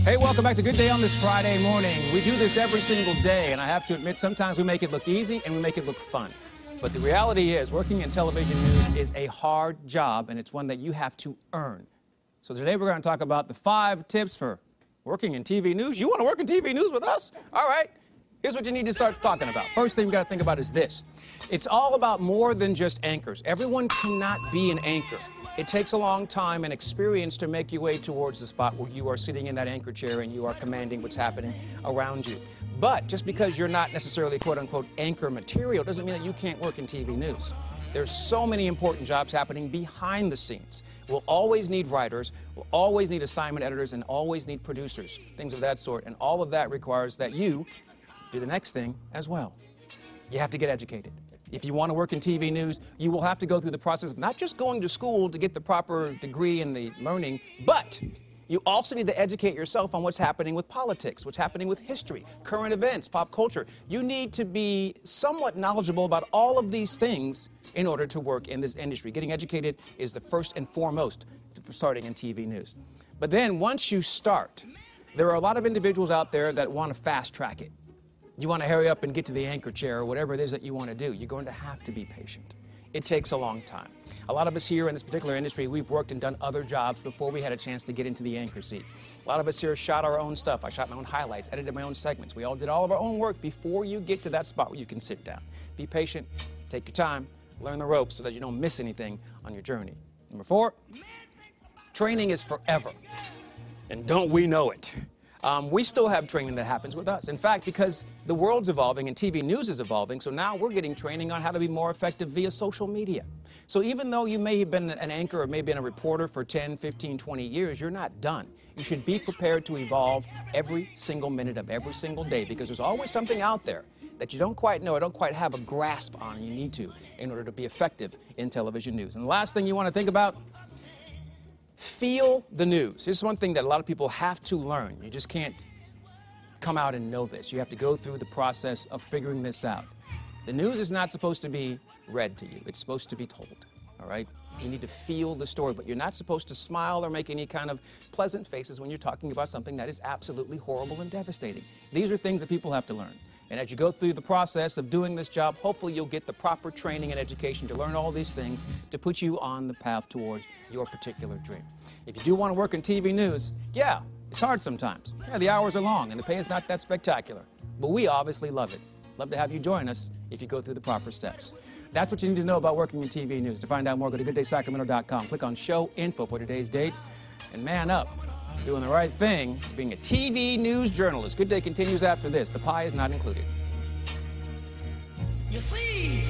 Hey, welcome back to Good Day on this Friday morning. We do this every single day, and I have to admit, sometimes we make it look easy and we make it look fun. But the reality is, working in television news is a hard job, and it's one that you have to earn. So today we're going to talk about the 5 tips for working in TV news. You want to work in TV news with us? All right. Here's what you need to start talking about. First thing you got to think about is this. It's all about more than just anchors. Everyone cannot be an anchor. It takes a long time and experience to make your way towards the spot where you are sitting in that anchor chair and you are commanding what's happening around you. But just because you're not necessarily quote-unquote anchor material doesn't mean that you can't work in TV news. There's so many important jobs happening behind the scenes. We'll always need writers, we'll always need assignment editors, and always need producers, things of that sort. And all of that requires that you do the next thing as well. You have to get educated. If you want to work in TV news, you will have to go through the process of not just going to school to get the proper degree and the learning, but you also need to educate yourself on what's happening with politics, what's happening with history, current events, pop culture. You need to be somewhat knowledgeable about all of these things in order to work in this industry. Getting educated is the first and foremost for starting in TV news. But then once you start, there are a lot of individuals out there that want to fast track it. You want to hurry up and get to the anchor chair or whatever it is that you want to do. You're going to have to be patient. It takes a long time. A lot of us here in this particular industry, we've worked and done other jobs before we had a chance to get into the anchor seat. A lot of us here shot our own stuff. I shot my own highlights, edited my own segments. We all did all of our own work before you get to that spot where you can sit down. Be patient, take your time, learn the ropes so that you don't miss anything on your journey. Number 4, training is forever. And don't we know it? We still have training that happens with us. In fact, because the world's evolving and TV news is evolving, so now we're getting training on how to be more effective via social media. So even though you may have been an anchor or maybe been a reporter for 10, 15, 20 years, you're not done. You should be prepared to evolve every single minute of every single day, because there's always something out there that you don't quite know or don't quite have a grasp on, and you need to in order to be effective in television news. And the last thing you want to think about, feel the news. Here's one thing that a lot of people have to learn. You just can't come out and know this. You have to go through the process of figuring this out. The news is not supposed to be read to you. It's supposed to be told, all right? You need to feel the story, but you're not supposed to smile or make any kind of pleasant faces when you're talking about something that is absolutely horrible and devastating. These are things that people have to learn. And as you go through the process of doing this job, hopefully you'll get the proper training and education to learn all these things to put you on the path toward your particular dream. If you do want to work in TV news, yeah, it's hard sometimes. Yeah, the hours are long and the pay is not that spectacular. But we obviously love it. Love to have you join us if you go through the proper steps. That's what you need to know about working in TV news. To find out more, go to GoodDaySacramento.com. Click on Show Info for today's date. And man up. Doing the right thing, being a TV news journalist. Good Day continues after this. The pie is not included. You see,